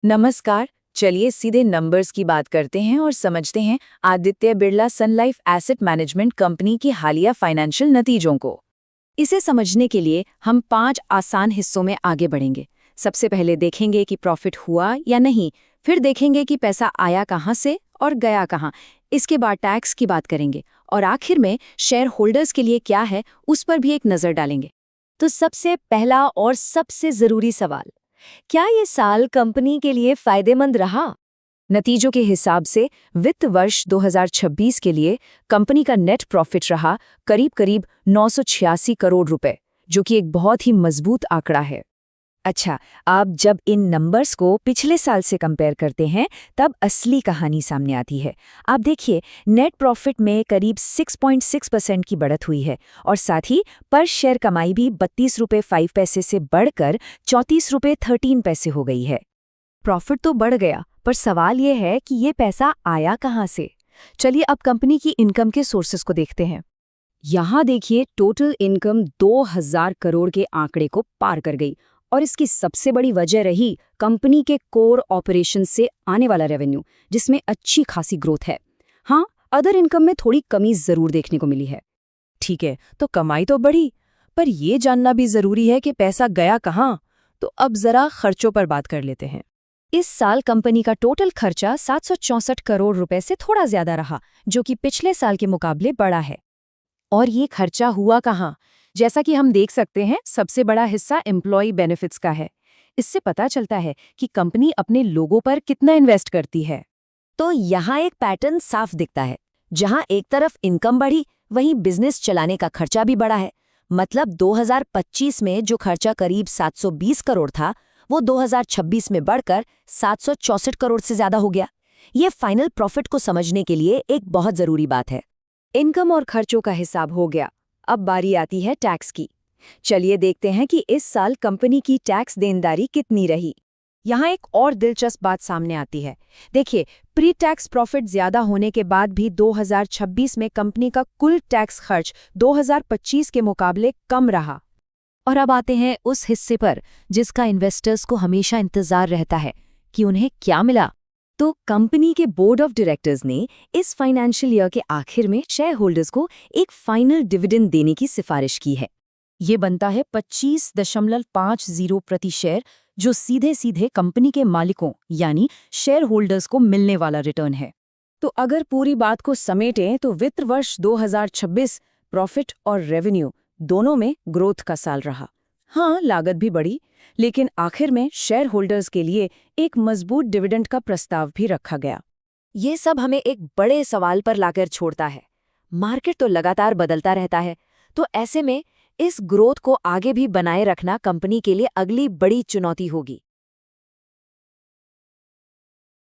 नमस्कार। चलिए सीधे नंबर्स की बात करते हैं और समझते हैं आदित्य बिरला सन लाइफ एसेट मैनेजमेंट कंपनी की हालिया फाइनेंशियल नतीजों को। इसे समझने के लिए हम 5 आसान हिस्सों में आगे बढ़ेंगे। सबसे पहले देखेंगे कि प्रॉफिट हुआ या नहीं, फिर देखेंगे कि पैसा आया कहाँ से और गया कहाँ, इसके बाद टैक्स की बात करेंगे और आखिर में शेयर होल्डर्स के लिए क्या है उस पर भी एक नज़र डालेंगे। तो सबसे पहला और सबसे ज़रूरी सवाल, क्या ये साल कंपनी के लिए फायदेमंद रहा? नतीजों के हिसाब से वित्त वर्ष 2026 के लिए कंपनी का नेट प्रॉफिट रहा करीब 986 करोड़ रुपए, जो कि एक बहुत ही मजबूत आंकड़ा है। अच्छा, आप जब इन नंबर्स को पिछले साल से कंपेयर करते हैं तब असली कहानी सामने आती है। आप देखिए, नेट प्रॉफिट में करीब 6.6% की बढ़त हुई है और साथ ही पर शेयर कमाई भी 32 रुपये 5 पैसे से बढ़कर 34 रुपये 13 पैसे हो गई है। प्रॉफिट तो बढ़ गया, पर सवाल ये है कि ये पैसा आया कहाँ से? चलिए अब कंपनी की इनकम के सोर्सेस को देखते हैं। यहाँ देखिए, टोटल इनकम 2000 करोड़ के आंकड़े को पार कर गई और इसकी सबसे बड़ी वजह रही कंपनी के कोर ऑपरेशन से आने वाला रेवेन्यू, जिसमें अच्छी खासी ग्रोथ है। हाँ, अदर इनकम में थोड़ी कमी जरूर देखने को मिली है। ठीक है, तो कमाई तो बढ़ी, पर ये जानना भी जरूरी है कि पैसा गया कहाँ। तो अब जरा खर्चों पर बात कर लेते हैं। इस साल कंपनी का टोटल खर्चा 764 करोड़ रुपए से थोड़ा ज्यादा रहा, जो कि पिछले साल के मुकाबले बड़ा है। और ये खर्चा हुआ कहाँ? जैसा कि हम देख सकते हैं, सबसे बड़ा हिस्सा एम्प्लॉय बेनिफिट्स का है। इससे पता चलता है कि कंपनी अपने लोगों पर कितना इन्वेस्ट करती है। तो यहाँ एक पैटर्न साफ दिखता है। जहाँ एक तरफ इनकम बढ़ी, वहीं बिजनेस चलाने का खर्चा भी बढ़ा है। मतलब 2025 में जो खर्चा करीब 720 करोड़ था, वो 2026 में बढ़कर 764 करोड़ से ज्यादा हो गया। ये फाइनल प्रॉफिट को समझने के लिए एक बहुत जरूरी बात है। इनकम और खर्चों का हिसाब हो गया, अब बारी आती है टैक्स की। चलिए देखते हैं कि इस साल कंपनी की टैक्स देनदारी कितनी रही। यहाँ एक और दिलचस्प बात सामने आती है। देखिए, प्री टैक्स प्रॉफिट ज्यादा होने के बाद भी 2026 में कंपनी का कुल टैक्स खर्च 2025 के मुकाबले कम रहा। और अब आते हैं उस हिस्से पर जिसका इन्वेस्टर्स को हमेशा इंतजार रहता है कि उन्हें क्या मिला। तो कंपनी के बोर्ड ऑफ डायरेक्टर्स ने इस फाइनेंशियल ईयर के आखिर में शेयर होल्डर्स को एक फाइनल डिविडेंड देने की सिफारिश की है। ये बनता है 25.50 प्रति शेयर, जो सीधे सीधे कंपनी के मालिकों यानी शेयर होल्डर्स को मिलने वाला रिटर्न है। तो अगर पूरी बात को समेटें तो वित्त वर्ष 2026 प्रॉफिट और रेवेन्यू दोनों में ग्रोथ का साल रहा। हाँ, लागत भी बढ़ी, लेकिन आखिर में शेयर होल्डर्स के लिए एक मजबूत डिविडेंड का प्रस्ताव भी रखा गया। ये सब हमें एक बड़े सवाल पर लाकर छोड़ता है। मार्केट तो लगातार बदलता रहता है, तो ऐसे में इस ग्रोथ को आगे भी बनाए रखना कंपनी के लिए अगली बड़ी चुनौती होगी।